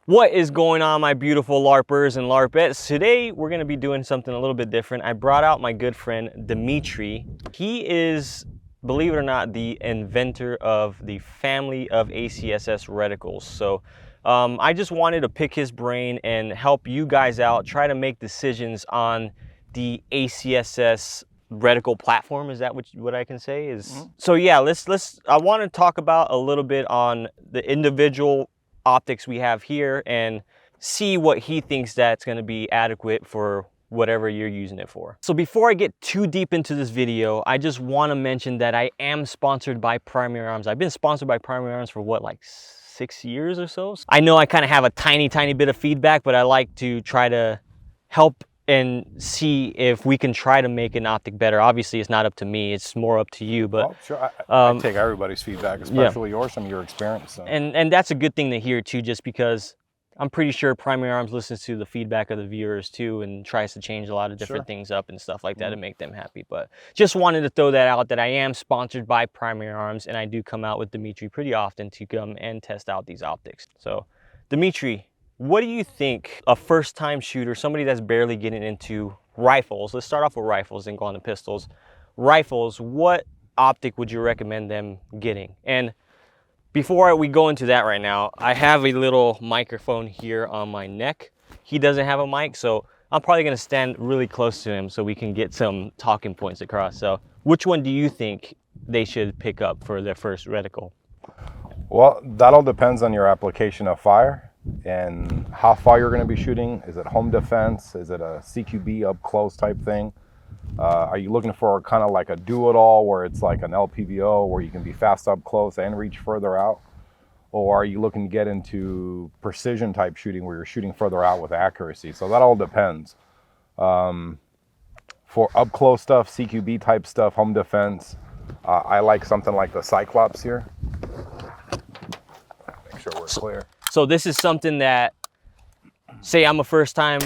What is going on, my beautiful LARPers and LARPettes? Today we're going to be doing something a little bit different. I brought out my good friend Dimitri. He is, believe it or not, the inventor of the family of ACSS reticles. So I just wanted to pick his brain and help you guys out, try to make decisions on the ACSS reticle platform. Is that what I can say is? Mm-hmm. So yeah, I want to talk about a little bit on the individual optics we have here and see what he thinks that's going to be adequate for whatever you're using it for. So before I get too deep into this video, I just want to mention that I am sponsored by Primary Arms. I've been sponsored by Primary Arms for what, like 6 years or so? I know I kind of have a tiny bit of feedback, but I like to try to help and see if we can try to make an optic better. Obviously, it's not up to me, it's more up to you. But well, sure, I take everybody's feedback, especially yours, some of your experience. So. And that's a good thing to hear too, just because I'm pretty sure Primary Arms listens to the feedback of the viewers too and tries to change a lot of different things up and stuff like that to make them happy. But just wanted to throw that out, that I am sponsored by Primary Arms, and I do come out with Dimitri pretty often to come and test out these optics. So Dimitri, what do you think a first-time shooter, somebody that's barely getting into rifles, let's start off with rifles and go on to pistols. Rifles, what optic would you recommend them getting? And before we go into that right now, I have a little microphone here on my neck. He doesn't have a mic, so I'm probably gonna stand really close to him so we can get some talking points across. So which one do you think they should pick up for their first reticle? Well, that all depends on your application of fire and how far you're going to be shooting. Is it home defense? Is it a CQB up close type thing? Are you looking for kind of like a do-it-all where it's like an LPVO where you can be fast up close and reach further out? Or are you looking to get into precision type shooting where you're shooting further out with accuracy? So that all depends. For up close stuff, CQB type stuff, home defense, I like something like the Cyclops here. Make sure we're clear. So this is something that, say I'm a first-time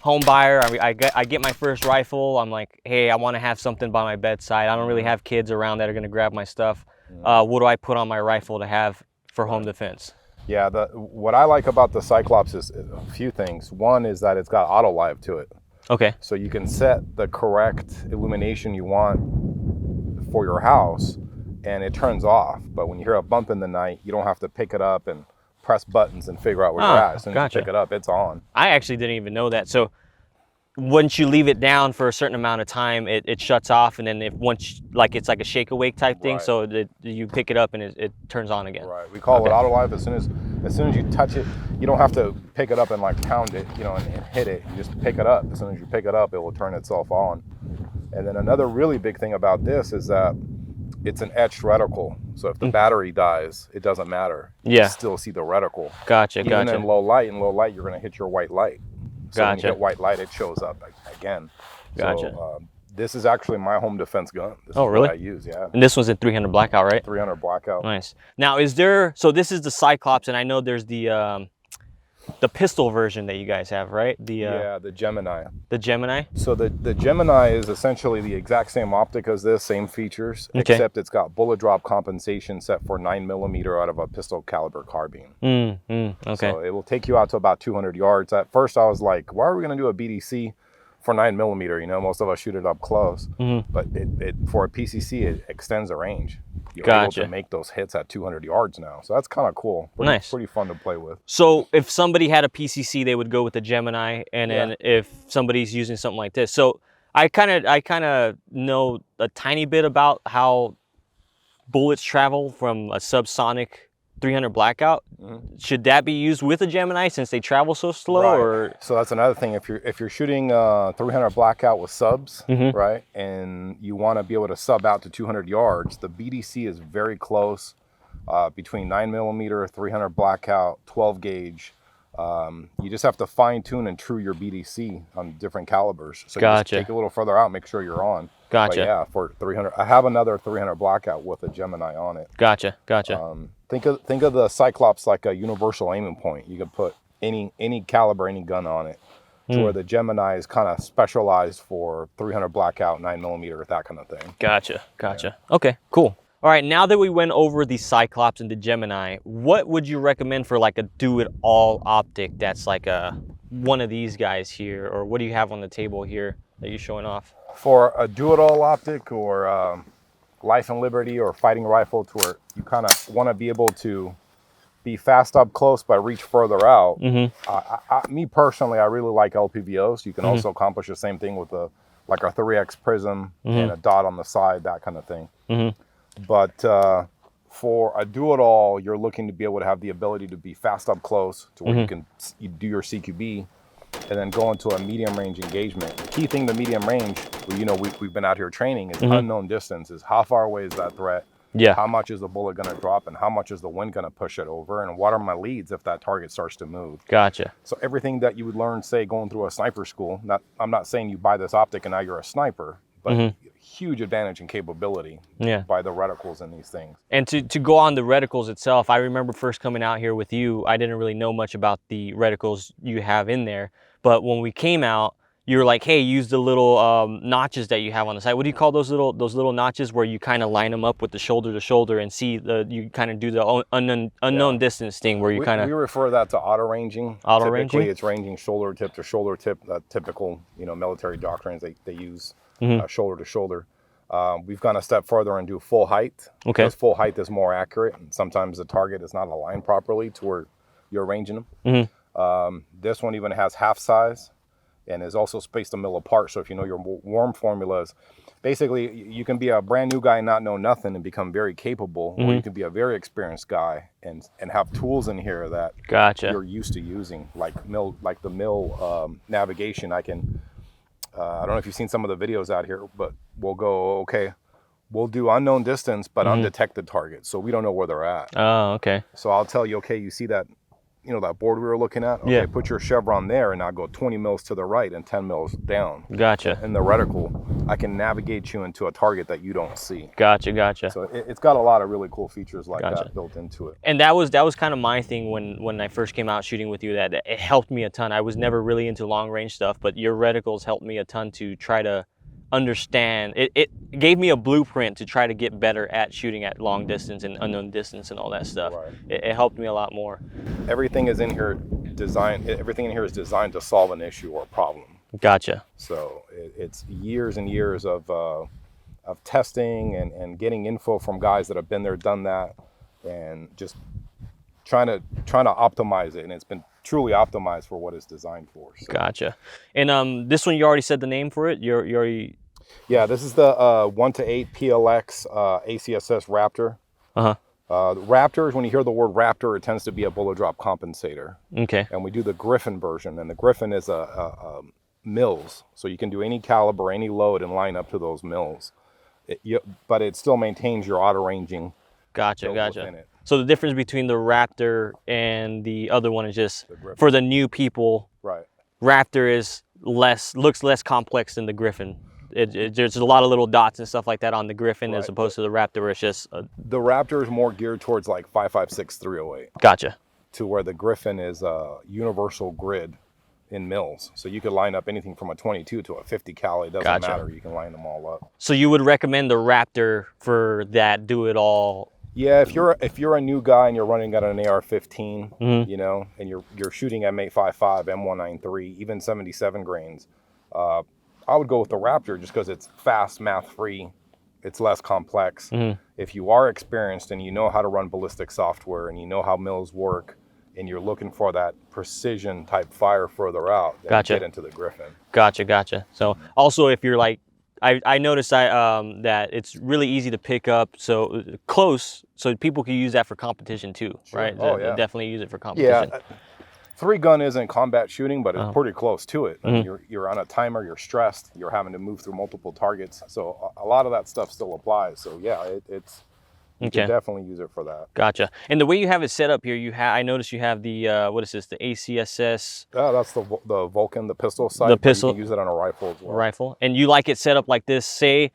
home buyer, I get my first rifle, I'm like, hey, I want to have something by my bedside. I don't really have kids around that are going to grab my stuff. What do I put on my rifle to have for home defense? Yeah, what I like about the Cyclops is a few things. One is that it's got auto live to it. Okay. So you can set the correct illumination you want for your house and it turns off. But when you hear a bump in the night, you don't have to pick it up and press buttons and figure out where you're at. As soon as you pick it up, it's on. I actually didn't even know that. So once you leave it down for a certain amount of time, it shuts off, and then it's like a shake awake type thing. Right. So you pick it up and it turns on again. Right. We call it auto live. As soon as you touch it, you don't have to pick it up and like pound it, and hit it. You just pick it up. As soon as you pick it up, it will turn itself on. And then another really big thing about this is that it's an etched reticle, so if the battery dies, it doesn't matter. You can still see the reticle. Gotcha. Even in low light, you're going to hit your white light. So when you hit white light, it shows up again. Gotcha. So this is actually my home defense gun. This is really? What I use, yeah. And this one's in 300 blackout, right? 300 blackout. Nice. Now, so this is the Cyclops, and I know there's the pistol version that you guys have, right? Yeah, the Gemini. The Gemini? So the Gemini is essentially the exact same optic as this, same features, except it's got bullet drop compensation set for 9mm out of a pistol caliber carbine. Okay. So it will take you out to about 200 yards. At first I was like, why are we going to do a BDC for 9mm? Most of us shoot it up close. But for a PCC, it extends the range. You're able to make those hits at 200 yards now. So that's kind of cool. Pretty fun to play with. So if somebody had a PCC, they would go with the Gemini. And then if somebody's using something like this. So I kind of know a tiny bit about how bullets travel from a subsonic 300 blackout. Should that be used with a Gemini since they travel so slow? Right. Or so that's another thing. If you're shooting 300 blackout with subs, right, and you want to be able to sub out to 200 yards, the BDC is very close between 9mm, 300 blackout, 12 gauge. You just have to fine tune and true your BDC on different calibers. So you just take a little further out, make sure you're on. Gotcha. But yeah, for 300, I have another 300 blackout with a Gemini on it. Gotcha. Think of the Cyclops like a universal aiming point. You can put any caliber, any gun on it. To where the Gemini is kind of specialized for 300 blackout, 9mm, that kind of thing. Gotcha. Okay, cool. All right, now that we went over the Cyclops and the Gemini, what would you recommend for like a do-it-all optic that's like one of these guys here, or what do you have on the table here that you're showing off? For a do-it-all optic or life and liberty or fighting rifle, to where you kind of want to be able to be fast up close but reach further out. Me personally, I really like LPVOs. You can also accomplish the same thing with like a 3x prism and a dot on the side, that kind of thing. But for a do-it-all, you're looking to be able to have the ability to be fast up close to where you do your CQB and then go into a medium range engagement. The key thing to medium range, we've been out here training, is unknown distances. How far away is that threat? Yeah. How much is the bullet going to drop, and how much is the wind going to push it over, and what are my leads if that target starts to move? Gotcha. So everything that you would learn, say, going through a sniper school, I'm not saying you buy this optic and now you're a sniper, but huge advantage in capability by the reticles in these things. And to go on the reticles itself, I remember first coming out here with you, I didn't really know much about the reticles you have in there, but when we came out, you were like, hey, use the little notches that you have on the side. What do you call those little notches where you kind of line them up with the shoulder to shoulder and see you kind of do the unknown distance thing where you kind of... We refer that to auto ranging. Auto ranging? Typically, it's ranging shoulder tip to shoulder tip, typical military doctrines they use shoulder to shoulder. We've gone a step further and do full height. Okay. Because full height is more accurate, and sometimes the target is not aligned properly to where you're ranging them. This one even has half size and is also spaced a mil apart. So if you know your warm formulas, basically you can be a brand new guy and not know nothing and become very capable, or you can be a very experienced guy and have tools in here that you're used to using, like the mill navigation. I don't know if you've seen some of the videos out here, but we'll go, okay, we'll do unknown distance but undetected targets, so we don't know where they're at. Oh, okay. So I'll tell you, okay, you see that, that board we were looking at? Okay, put your chevron there and I'll go 20 mils to the right and 10 mils down. Gotcha. In the reticle, I can navigate you into a target that you don't see. Gotcha. So it's got a lot of really cool features like that built into it. And that was kind of my thing when I first came out shooting with you, that it helped me a ton. I was never really into long range stuff, but your reticles helped me a ton to try to understand. It gave me a blueprint to try to get better at shooting at long distance and unknown distance and all that stuff. Right. It helped me a lot more. Everything is in here designed to solve an issue or a problem. Gotcha. So it's years and years of testing and getting info from guys that have been there, done that, and just trying to optimize it, and it's been truly optimized for what it's designed for. So. Gotcha. And this one, you already said the name for it. You already... Yeah, this is the 1-8 PLX ACSS Raptor. Raptors, when you hear the word Raptor, it tends to be a bullet drop compensator. Okay. And we do the Griffin version, and the Griffin is a mils, so you can do any caliber, any load, and line up to those mils. But it still maintains your auto ranging. Gotcha. So the difference between the Raptor and the other one is just for the new people. Right. Raptor looks less complex than the Griffin. There's a lot of little dots and stuff like that on the Griffin, as opposed to the Raptor, where it's just... The Raptor is more geared towards like 5.56 308. Gotcha. To where the Griffin is a universal grid in mils. So you could line up anything from a 22 to a 50 cal. It doesn't matter. You can line them all up. So you would recommend the Raptor for that do-it-all? Yeah, if you're a new guy and you're running at an AR-15, and you're shooting M855, M193, even 77 grains, I would go with the Raptor just because it's fast, math-free, it's less complex. If you are experienced and you know how to run ballistic software and you know how mills work and you're looking for that precision type fire further out, then get into the Griffin. Gotcha. So also, if you're like, I noticed that it's really easy to pick up, so close, so people can use that for competition too, right? Oh, yeah. Definitely use it for competition. Yeah. 3-gun isn't combat shooting, but it's pretty close to it. I mean, you're on a timer, you're stressed, you're having to move through multiple targets. So a lot of that stuff still applies. So yeah, you can definitely use it for that. Gotcha. And the way you have it set up here, I noticed you have the, what is this, the ACSS? That's the Vulcan, the pistol sight. The pistol. You can use it on a rifle as well. Rifle. And you like it set up like this. Say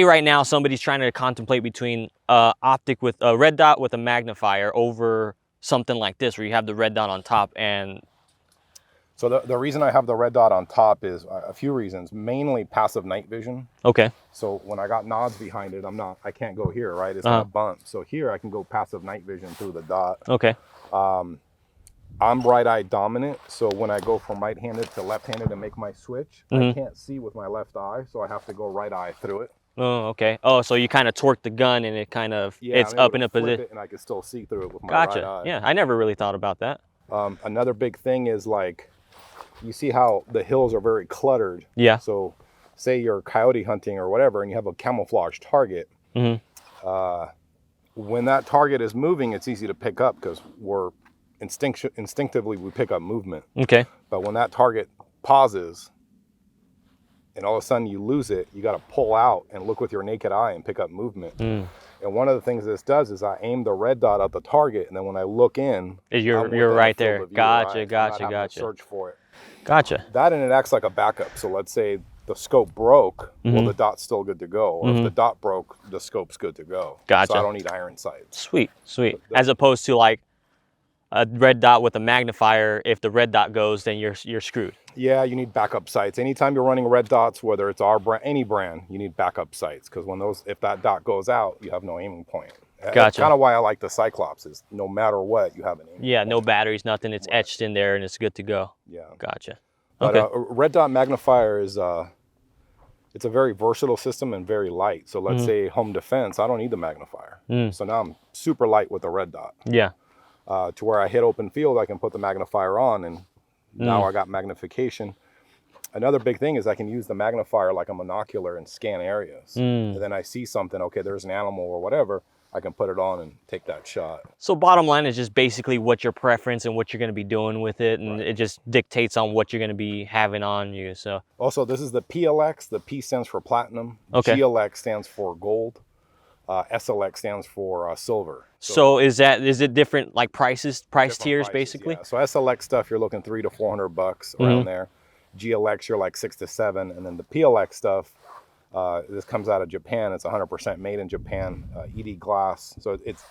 right now somebody's trying to contemplate between optic with a red dot with a magnifier over something like this, where you have the red dot on top and... So the reason I have the red dot on top is a few reasons, mainly passive night vision. Okay. So when I got nods behind it, I can't go here, right? It's gonna bump. So here I can go passive night vision through the dot. Okay. I'm right-eye dominant, so when I go from right-handed to left-handed and make my switch, I can't see with my left eye, so I have to go right eye through it. Oh, okay. Oh, so you kind of torque the gun and it kind of, it's I'm up able in to a flip position. it and I can still see through it with my Gotcha. right eye. Yeah, I never really thought about that. Another big thing is like, you see how the hills are very cluttered. Yeah. So say you're coyote hunting or whatever and you have a camouflage target. When that target is moving, it's easy to pick up because we're instinctively we pick up movement. Okay. But when that target pauses and all of a sudden you lose it, you got to pull out and look with your naked eye and pick up movement. And one of the things this does is I aim the red dot at the target, and then when I look in, you're right there. Gotcha. Gotcha. Search for it. Gotcha. That, and it acts like a backup. So let's say the scope broke, well, the dot's still good to go. Or if the dot broke, the scope's good to go. Gotcha. So I don't need iron sights. Sweet. As opposed to like a red dot with a magnifier, if the red dot goes, then you're screwed. Yeah, you need backup sights. Anytime you're running red dots, whether it's our brand, any brand, you need backup sights, because if that dot goes out, you have no aiming point. Gotcha. That's kind of why I like the Cyclops, is no matter what, you have an aiming point. No batteries, nothing. It's etched in there and it's good to go. Yeah. Gotcha. But Okay. a red dot magnifier is it's a very versatile system and very light. So let's say home defense, I don't need the magnifier. So now I'm super light with the red dot. Yeah. To where I hit open field, I can put the magnifier on, and now I got magnification. Another big thing is I can use the magnifier like a monocular and scan areas. And then I see something, okay, there's an animal or whatever, I can put it on and take that shot. So bottom line is just basically what your preference and what you're going to be doing with it, and it just dictates on what you're going to be having on you. So also, this is the PLX. The P stands for platinum. Okay. GLX stands for gold. SLX stands for silver. So is it different, like price tiers prices, basically? Yeah. So SLX stuff, you're looking $300 to $400 around there. GLX, you're like $600 to $700, and then the PLX stuff, this comes out of Japan. It's 100% made in Japan, ED glass. So it's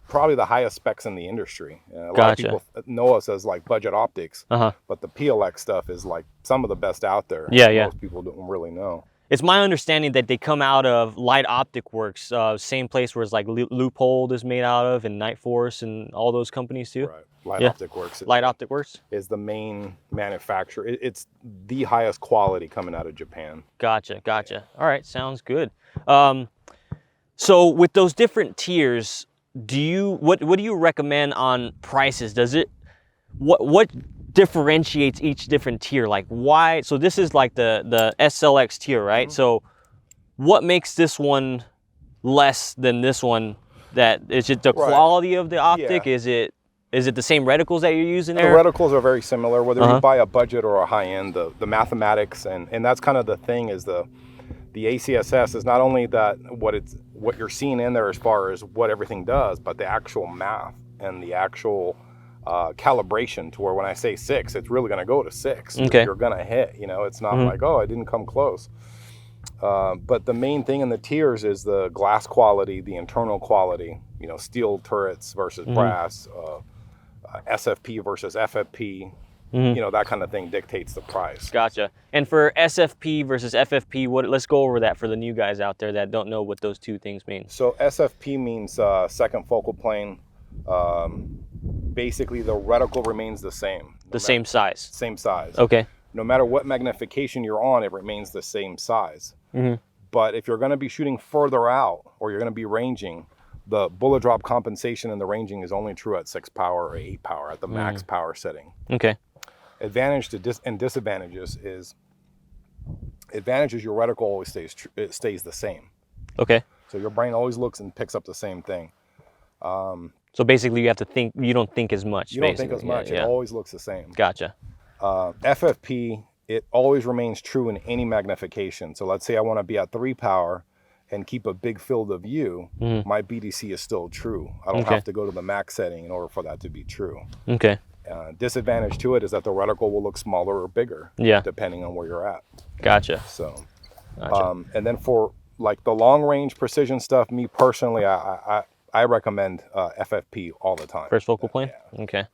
probably the highest specs in the industry. A lot of people know us as like budget optics, but the PLX stuff is like some of the best out there. Yeah. Most people don't really know. It's my understanding that they come out of Light Optic Works, same place where it's like Loophole is made out of, and Night Force and all those companies too. Right. Light Optic Works. Light Optic Works is the main manufacturer. It's the highest quality coming out of Japan. Gotcha. All right, sounds good. So with those different tiers, what do you recommend on prices? What differentiates each different tier? Like why? So this is like the SLX tier, right? So what makes this one less than this one? That is it the quality of the optic? Yeah. Is it the same reticles that you're using The there? reticles are very similar, whether you buy a budget or a high end. The mathematics and that's kind of the thing, is the ACSS is not only that what you're seeing in there as far as what everything does, but the actual math and the actual calibration, to where when I say 6, it's really going to go to 6. Okay. You're going to hit. It's not like, oh, I didn't come close. But the main thing in the tiers is the glass quality, the internal quality. Steel turrets versus brass, SFP versus FFP. That kind of thing dictates the price. Gotcha. And for SFP versus FFP, let's go over that for the new guys out there that don't know what those two things mean. So SFP means second focal plane. Basically, the reticle remains the same. Same size. Same size. Okay. No matter what magnification you're on, it remains the same size. But if you're going to be shooting further out, or you're going to be ranging, the bullet drop compensation and the ranging is only true at 6 power or 8 power at the max power setting. Okay. Advantage and disadvantages is, advantage is your reticle always stays the same. Okay. So your brain always looks and picks up the same thing. So basically you have to think, you don't think as much. You don't think as much. It always looks the same. Gotcha. FFP, it always remains true in any magnification. So let's say I want to be at 3 power and keep a big field of view, my BDC is still true. I don't have to go to the max setting in order for that to be true. Okay. Disadvantage to it is that the reticle will look smaller or bigger, depending on where you're at. Gotcha. So, and then for like the long range precision stuff, me personally, I recommend FFP all the time. First focal plane? Yeah. Okay.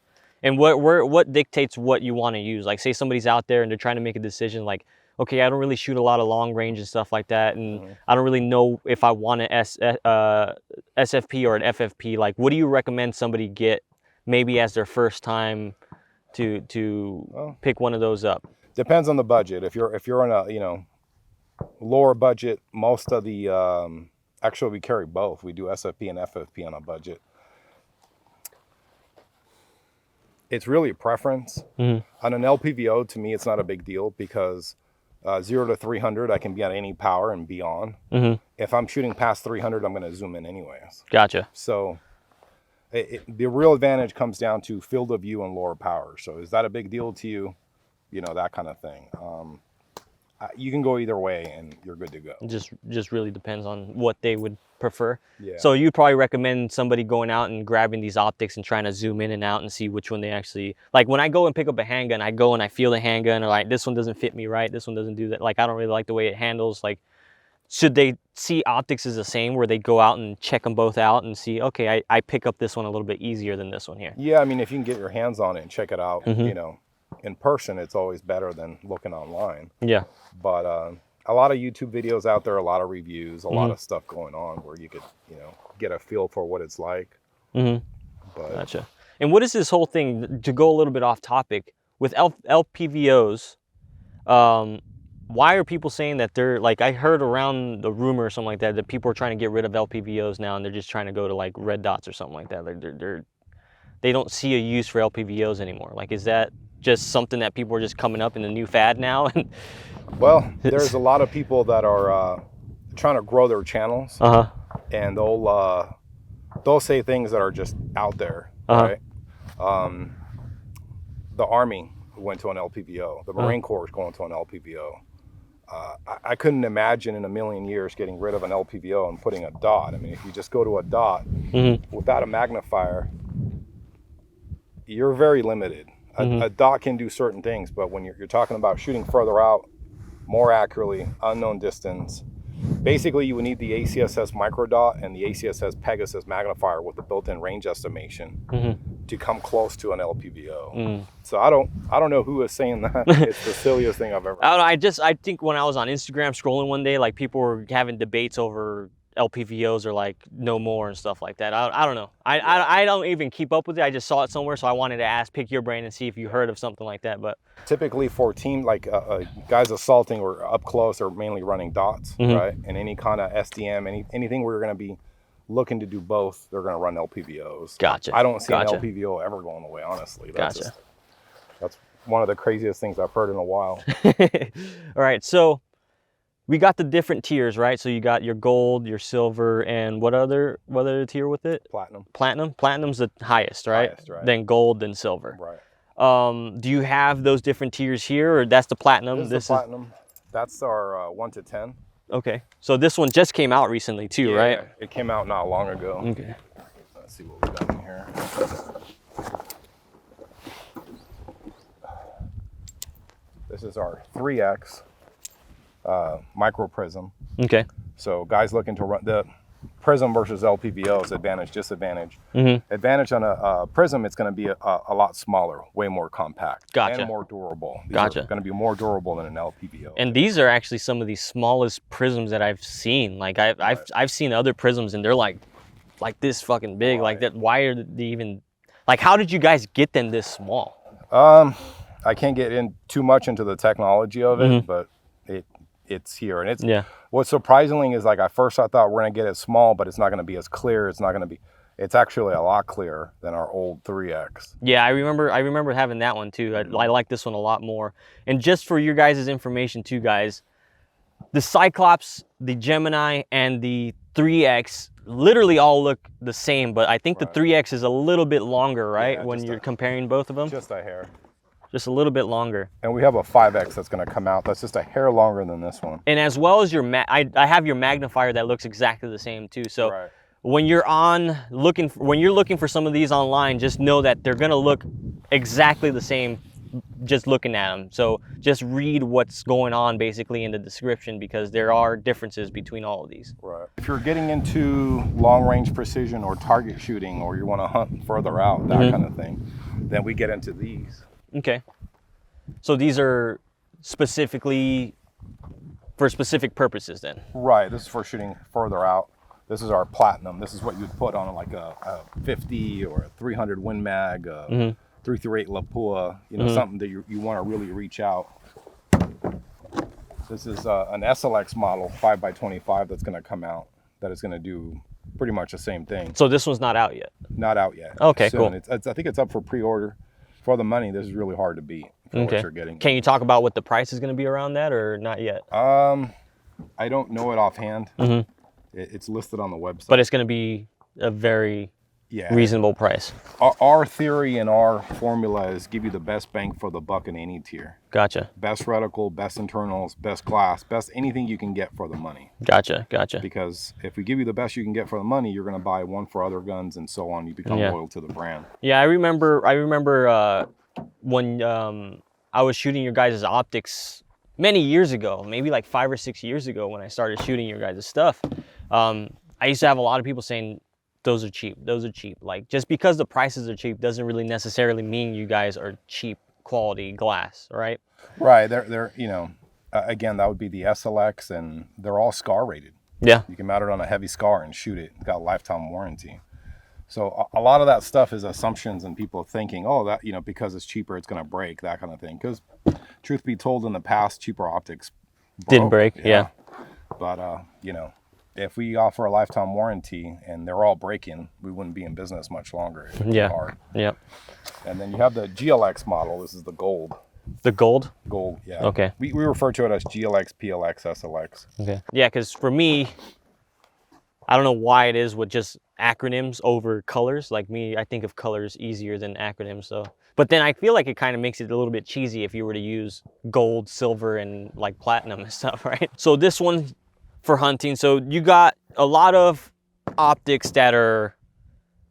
And what dictates what you want to use? Like, say somebody's out there and they're trying to make a decision, like, okay, I don't really shoot a lot of long range and stuff like that, and I don't really know if I want an SFP or an FFP. Like, what do you recommend somebody get maybe as their first time to pick one of those up? Depends on the budget. If you're in a lower budget, most of the actually we carry both. We do SFP and FFP on a budget. It's really a preference. On an LPVO, to me, it's not a big deal because 0 to 300, I can be at any power and be on. If I'm shooting past 300, I'm going to zoom in anyways. Gotcha. So the real advantage comes down to field of view and lower power. So is that a big deal to you? You know, that kind of thing. You can go either way and you're good to go. Just really depends on what they would prefer. Yeah. So you'd probably recommend somebody going out and grabbing these optics and trying to zoom in and out and see which one they actually like. When I go and pick up a handgun, I go and I feel the handgun, or like, this one doesn't fit me right, this one doesn't do that. Like, I don't really like the way it handles. Like, should they see optics as the same, where they go out and check them both out and see, okay, I pick up this one a little bit easier than this one here? Yeah, I mean, if you can get your hands on it and check it out, you know, in person, it's always better than looking online. Yeah. But a lot of YouTube videos out there, a lot of reviews, a lot of stuff going on where you could, you know, get a feel for what it's like. But Gotcha. And what is this whole thing, to go a little bit off topic, with LPVOs, why are people saying that they're, like, I heard around the rumor or something like that, that people are trying to get rid of LPVOs now and they're just trying to go to like red dots or something like that. Like, they don't see a use for LPVOs anymore. Like, is that just something that people are just coming up in the new fad now? Well, there's a lot of people that are trying to grow their channels, and they'll say things that are just out there, right? The Army went to an LPVO. The Marine Corps is going to an LPVO. I couldn't imagine in a million years getting rid of an LPVO and putting a dot. I mean, if you just go to a dot without a magnifier, you're very limited. A dot can do certain things, but when you're talking about shooting further out, more accurately, unknown distance, basically you would need the ACSS micro dot and the ACSS Pegasus magnifier with the built-in range estimation to come close to an LPVO. So I don't know who is saying that. It's the silliest thing I've ever heard. I think when I was on Instagram scrolling one day, like, people were having debates over LPVOs are like no more and stuff like that. I don't know. I don't even keep up with it. I just saw it somewhere, so I wanted to pick your brain and see if you heard of something like that. But typically for team, like guys assaulting or up close, are mainly running dots, right? And any kind of SDM, anything where you're going to be looking to do both, they're going to run LPVOs. Gotcha. I don't see an LPVO ever going away, honestly. That's one of the craziest things I've heard in a while. All right, so we got the different tiers, right? So you got your gold, your silver, and what other tier with it? Platinum. Platinum's the highest, right? Highest, right. Then gold, then silver. Right. Do you have those different tiers here, or that's the platinum? This is the platinum. That's our 1 to 10. Okay. So this one just came out recently too, right? It came out not long ago. Okay. Let's see what we got in here. This is our 3X micro prism. Okay. So guys looking to run the Prism versus LPVOs, advantage, disadvantage. Advantage on a Prism, it's going to be a lot smaller, way more compact, and more durable. These are going to be more durable than an LPVO. And these are actually some of the smallest prisms that I've seen. Like I've seen other prisms and they're like this fucking big. Like that. Why are they even, like, how did you guys get them this small? I can't get in too much into the technology of it, but it's here. And it's what's surprising is, like, at first I thought we're gonna get it small, but it's not gonna be as clear. It's actually a lot clearer than our old 3X. Yeah, I remember having that one too. I like this one a lot more. And just for your guys' information too, guys, the Cyclops, the Gemini, and the 3X literally all look the same, but I think the 3X is a little bit longer, right? Yeah, when you're comparing both of them? Just a hair. Just a little bit longer. And we have a 5X that's going to come out. That's just a hair longer than this one. And as well as your, I have your magnifier that looks exactly the same too. So when you're looking for some of these online, just know that they're going to look exactly the same just looking at them. So just read what's going on basically in the description, because there are differences between all of these. Right. If you're getting into long range precision or target shooting, or you want to hunt further out, that kind of thing, Then we get into these. Okay. So these are specifically for specific purposes then? Right, this is for shooting further out. This is our platinum. This is what you'd put on like a 50 or a 300 Win Mag, 338 Lapua, you know, something that you want to really reach out. This is an SLX model 5x25 that's going to come out that is going to do pretty much the same thing. So this one's not out yet? Not out yet. Okay, soon. cool. I think it's up for pre-order. For the money, this is really hard to beat for what you're getting. Can you talk about what the price is going to be around that, or not yet? I don't know it offhand. It's listed on the website. But it's going to be a very reasonable price. Our theory and our formula is give you the best bang for the buck in any tier. Gotcha. Best reticle, best internals, best glass, best anything you can get for the money. Gotcha. Because if we give you the best you can get for the money, you're going to buy one for other guns and so on. You become loyal to the brand. Yeah, I remember when I was shooting your guys' optics many years ago, maybe like 5 or 6 years ago when I started shooting your guys' stuff. I used to have a lot of people saying, those are cheap. Like, just because the prices are cheap doesn't really necessarily mean you guys are cheap quality glass, right? Right. They're you know, again, that would be the SLX, and they're all scar rated. Yeah. You can mount it on a heavy scar and shoot it. It's got a lifetime warranty. So a lot of that stuff is assumptions and people thinking, oh, that, you know, because it's cheaper, it's going to break, that kind of thing. Because truth be told, in the past, cheaper optics didn't break. Yeah. But, you know, if we offer a lifetime warranty and they're all breaking, we wouldn't be in business much longer. Yeah. Yeah. And then you have the GLX model. This is the gold. The gold? Gold, yeah. Okay. We refer to it as GLX, PLX, SLX. Okay. Yeah, because for me, I don't know why it is with just acronyms over colors. Like me, I think of colors easier than acronyms, so. But then I feel like it kind of makes it a little bit cheesy if you were to use gold, silver, and like platinum and stuff, right? So this one for hunting. So you got a lot of optics that are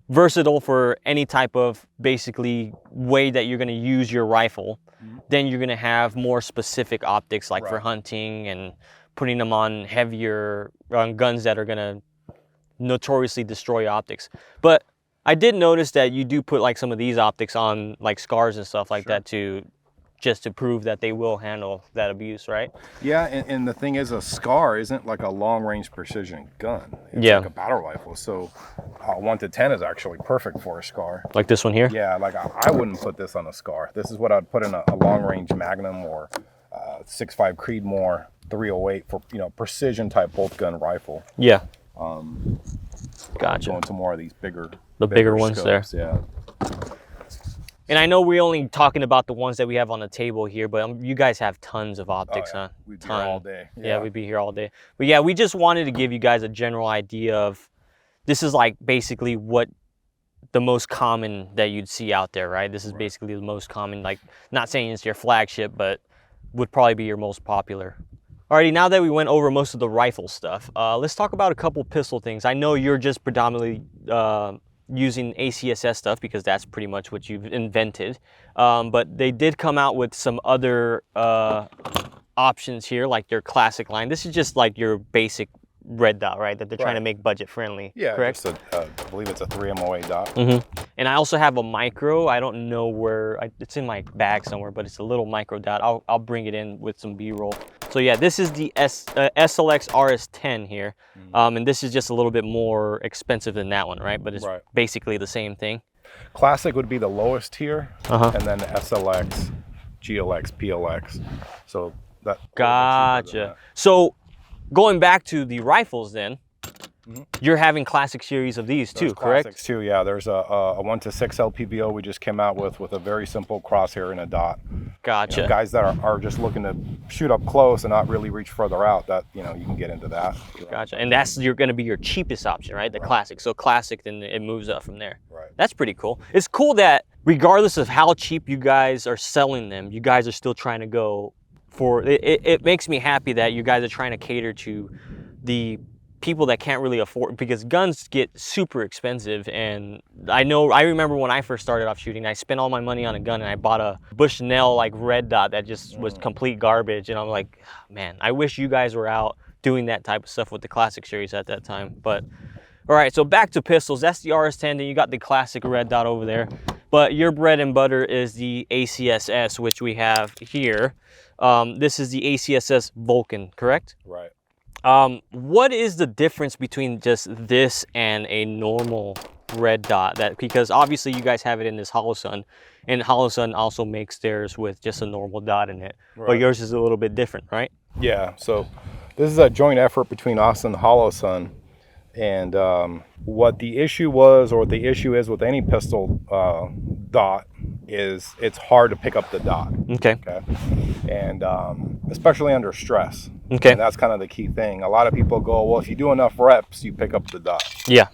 versatile for any type of basically way that you're going to use your rifle. Then you're going to have more specific optics like for hunting and putting them on heavier guns that are going to notoriously destroy optics. But I did notice that you do put like some of these optics on like scars and stuff like that just to prove that they will handle that abuse, right? Yeah, and the thing is, a SCAR isn't like a long-range precision gun. It's like a battle rifle. So 1 to 10 is actually perfect for a SCAR. Like this one here? Yeah, like I wouldn't put this on a SCAR. This is what I'd put in a long-range Magnum or 6.5 Creedmoor 308 for, you know, precision type bolt gun rifle. Yeah. Gotcha. Going to more of these bigger ones scopes, there. Yeah. And I know we're only talking about the ones that we have on the table here, but you guys have tons of optics, huh? We'd be here all day. Yeah, we'd be here all day. But yeah, we just wanted to give you guys a general idea of, this is like basically what the most common that you'd see out there, right? This is basically the most common, like, not saying it's your flagship, but would probably be your most popular. Alrighty, now that we went over most of the rifle stuff, let's talk about a couple pistol things. I know you're just predominantly using ACSS stuff because that's pretty much what you've invented. But they did come out with some other options here, like their classic line. This is just like your basic red dot, right? That they're trying to make budget friendly. Yeah, correct? I believe it's a 3MOA dot. And I also have a micro. I don't know where, it's in my bag somewhere, but it's a little micro dot. I'll bring it in with some B-roll. So yeah, this is the SLX RS10 here. And this is just a little bit more expensive than that one, right? But it's basically the same thing. Classic would be the lowest tier, and then SLX, GLX, PLX. So that. Gotcha. So going back to the rifles then, you're having classic series of these too, correct? Classics too, yeah. There's a 1 to 6 LPVO we just came out with a very simple crosshair and a dot. Gotcha. You know, guys that are just looking to shoot up close and not really reach further out, that, you know, you can get into that. Gotcha. And that's going to be your cheapest option, right? The classic. So classic, then it moves up from there. Right. That's pretty cool. It's cool that regardless of how cheap you guys are selling them, you guys are still trying to go for it. It makes me happy that you guys are trying to cater to the people that can't really afford, because guns get super expensive. And I remember when I first started off shooting, I spent all my money on a gun and I bought a Bushnell like red dot that just was complete garbage. And I'm like, man, I wish you guys were out doing that type of stuff with the classic series at that time. But all right, so back to pistols. That's the RS10. Then you got the classic red dot over there. But your bread and butter is the ACSS, which we have here. This is the ACSS Vulcan, correct? Right. What is the difference between just this and a normal red dot? Because obviously you guys have it in this Holosun, and Holosun also makes theirs with just a normal dot in it. Right. But yours is a little bit different, right? Yeah. So this is a joint effort between us and Holosun. And what the issue was, or what the issue is with any pistol dot, is it's hard to pick up the dot. Okay. Okay. And especially under stress. Okay. And that's kind of the key thing. A lot of people go, well, if you do enough reps, you pick up the dot. Yeah.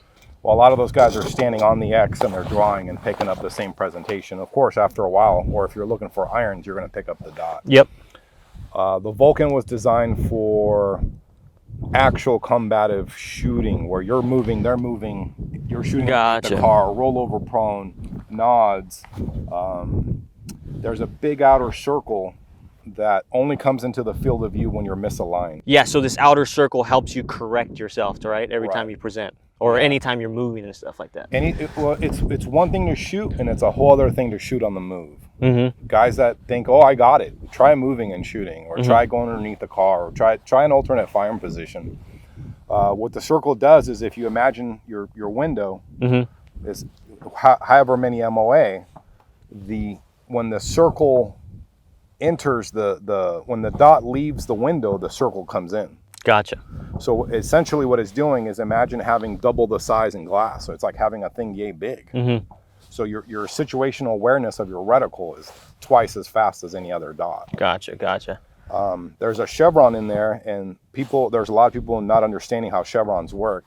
Well, a lot of those guys are standing on the X and they're drawing and picking up the same presentation. Of course, after a while, or if you're looking for irons, you're going to pick up the dot. Yep. The Vulcan was designed for actual combative shooting, where you're moving, they're moving, you're shooting Gotcha. the car, rollover prone, nods. There's a big outer circle that only comes into the field of view when you're misaligned. Yeah, so this outer circle helps you correct yourself, right? Every time you present, or anytime you're moving and stuff like that. Well, it's one thing to shoot, and it's a whole other thing to shoot on the move. Mm-hmm. Guys that think, oh, I got it, try moving and shooting, or try going underneath the car, or try an alternate firing position. What the circle does is, if you imagine your window is however many MOA, when the circle enters when the dot leaves the window, the circle comes in. Gotcha. So essentially what it's doing is, imagine having double the size in glass. So it's like having a thing yay big. Mm-hmm. So your situational awareness of your reticle is twice as fast as any other dot. Gotcha, gotcha. There's a chevron in there, and there's a lot of people not understanding how chevrons work.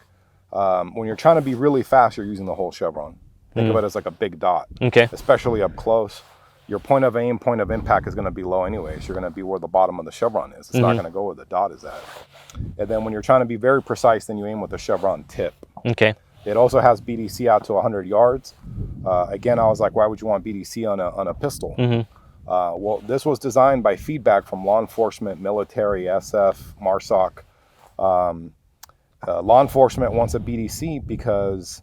When you're trying to be really fast, you're using the whole chevron. Think of it as like a big dot. Okay. Especially up close. Your point of aim, point of impact is going to be low anyways. You're going to be where the bottom of the chevron is. It's not going to go where the dot is at. And then when you're trying to be very precise, then you aim with the chevron tip. Okay. It also has BDC out to 100 yards. Again, I was like, why would you want BDC on a pistol? Well, this was designed by feedback from law enforcement, military, SF, MARSOC. Law enforcement wants a BDC because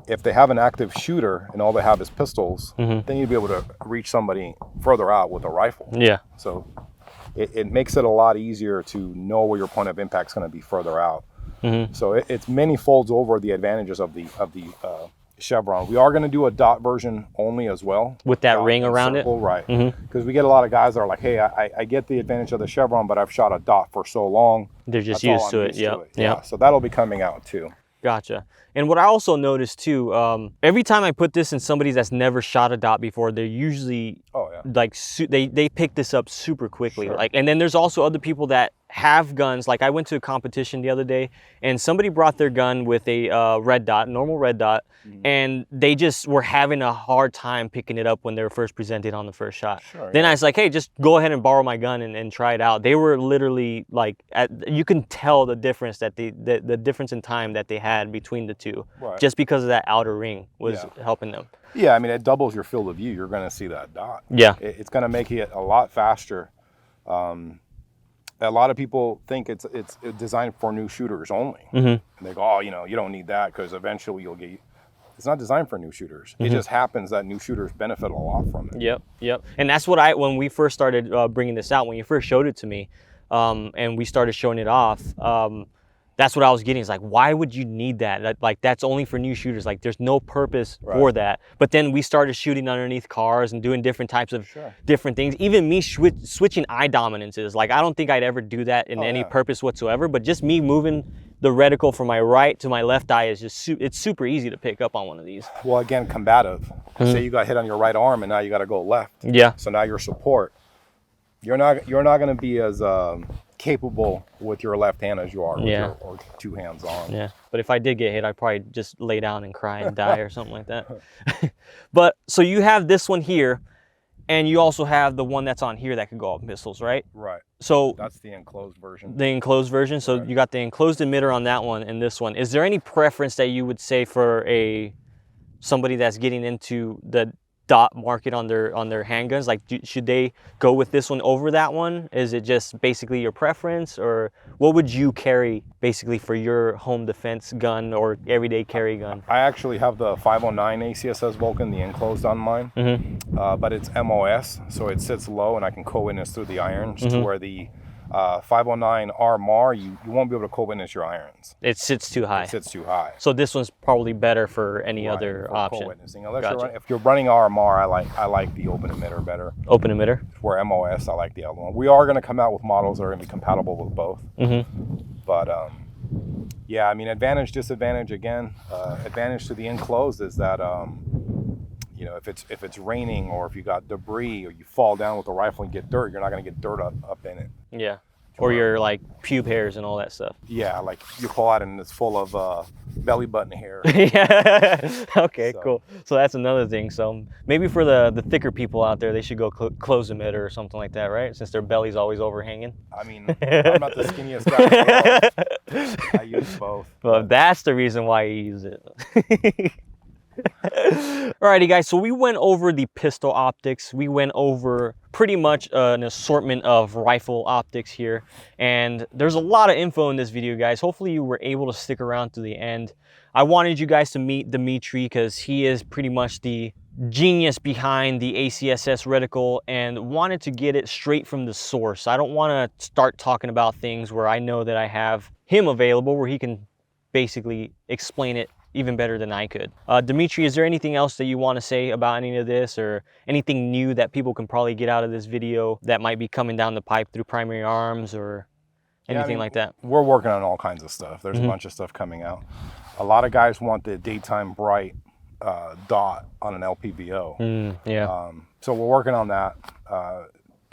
if they have an active shooter and all they have is pistols, then you'd be able to reach somebody further out with a rifle. Yeah. So it makes it a lot easier to know where your point of impact is going to be further out. So it's many folds over the advantages of the chevron. We are going to do a dot version only as well. With that ring around it? Right. Because we get a lot of guys that are like, hey, I get the advantage of the chevron, but I've shot a dot for so long. They're just used to it. Yeah. So that'll be coming out too. Gotcha. And what I also noticed too, every time I put this in somebody that's never shot a dot before, they're usually like they pick this up super quickly. Like, and then there's also other people that have guns. Like I went to a competition the other day, and somebody brought their gun with a red dot, normal red dot, and they just were having a hard time picking it up when they were first presented on the first shot. Then I was like, hey, just go ahead and borrow my gun and try it out. They were literally like, you can tell the difference that the difference in time that they had between the two, just because of that outer ring was helping them. Yeah, I mean, it doubles your field of view. You're going to see that dot. Yeah. It's going to make it a lot faster. A lot of people think it's designed for new shooters only. And they go, oh, you don't need that because eventually you'll get... It's not designed for new shooters. It just happens that new shooters benefit a lot from it. Yep. And that's what when we first started bringing this out, when you first showed it to me, and we started showing it off, that's what I was getting. It's like, why would you need that? Like, that's only for new shooters. Like, there's no purpose for that. But then we started shooting underneath cars and doing different types of different things. Even me switching eye dominances. Like, I don't think I'd ever do that in any purpose whatsoever. But just me moving the reticle from my right to my left eye is just it's super easy to pick up on one of these. Well, again, combative. Say you got hit on your right arm and now you got to go left. Yeah. So now your support, you're not going to be as capable with your left hand as you are with your or two hands on. Yeah, but if I did get hit, I'd probably just lay down and cry and die or something like that. But so you have this one here, and you also have the one that's on here that could go off missiles, right? Right. So that's the enclosed version. The enclosed version. So you got the enclosed emitter on that one and this one. Is there any preference that you would say for somebody that's getting into the dot mark it on their handguns? Like, should they go with this one over that one? Is it just basically your preference, or what would you carry basically for your home defense gun or everyday carry gun? I actually have the 509 ACSS Vulcan, the enclosed on mine, but it's MOS, so it sits low and I can co-witness through the irons, to where the 509 RMAR, you won't be able to co-witness your irons. It sits too high. It sits too high. So this one's probably better for any other for option. co-witnessing. Unless if you're running RMR, I like the open emitter better. Open emitter? For MOS, I like the other one. We are going to come out with models that are going to be compatible with both. But yeah, I mean, advantage, disadvantage again. Advantage to the enclosed is that you know, if it's raining or if you got debris or you fall down with a rifle and get dirt, you're not going to get dirt up in it. Yeah. Or your like pube hairs and all that stuff. Yeah, like you pull out and it's full of belly button hair. Yeah. Okay, cool. So that's another thing. So maybe for the thicker people out there, they should go close emitter or something like that, right? Since their belly's always overhanging. I mean, I'm not the skinniest guy in the world. I use both. Well, that's the reason why you use it. Alrighty guys, so we went over the pistol optics. We went over pretty much an assortment of rifle optics here, and there's a lot of info in this video, guys. Hopefully you were able to stick around to the end. I wanted you guys to meet Dimitri because he is pretty much the genius behind the ACSS reticle, and wanted to get it straight from the source. I don't want to start talking about things where I know that I have him available where he can basically explain it even better than I could. Dimitri, is there anything else that you want to say about any of this, or anything new that people can probably get out of this video that might be coming down the pipe through Primary Arms or anything like that? We're working on all kinds of stuff. There's a bunch of stuff coming out. A lot of guys want the daytime bright dot on an LPVO. Yeah. So we're working on that.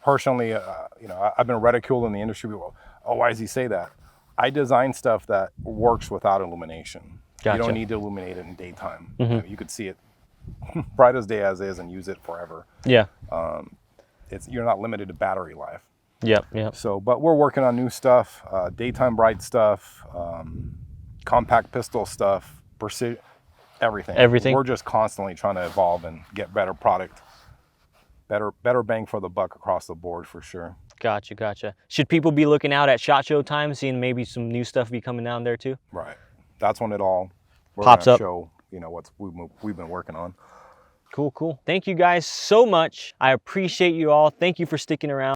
Personally, you know, I've been ridiculed in the industry. People, oh, why does he say that? I design stuff that works without illumination. Gotcha. You don't need to illuminate it in daytime. You know, you could see it bright as day as is and use it forever. Yeah. You're not limited to battery life. Yep. Yep. So, but we're working on new stuff, daytime bright stuff, compact pistol stuff, precision, everything. Everything. We're just constantly trying to evolve and get better product, better bang for the buck across the board for sure. Gotcha. Gotcha. Should people be looking out at SHOT Show time, seeing maybe some new stuff be coming down there too? Right. That's when it all pops up. Show, you know, what we've been working on. Cool, cool. Thank you guys so much. I appreciate you all. Thank you for sticking around.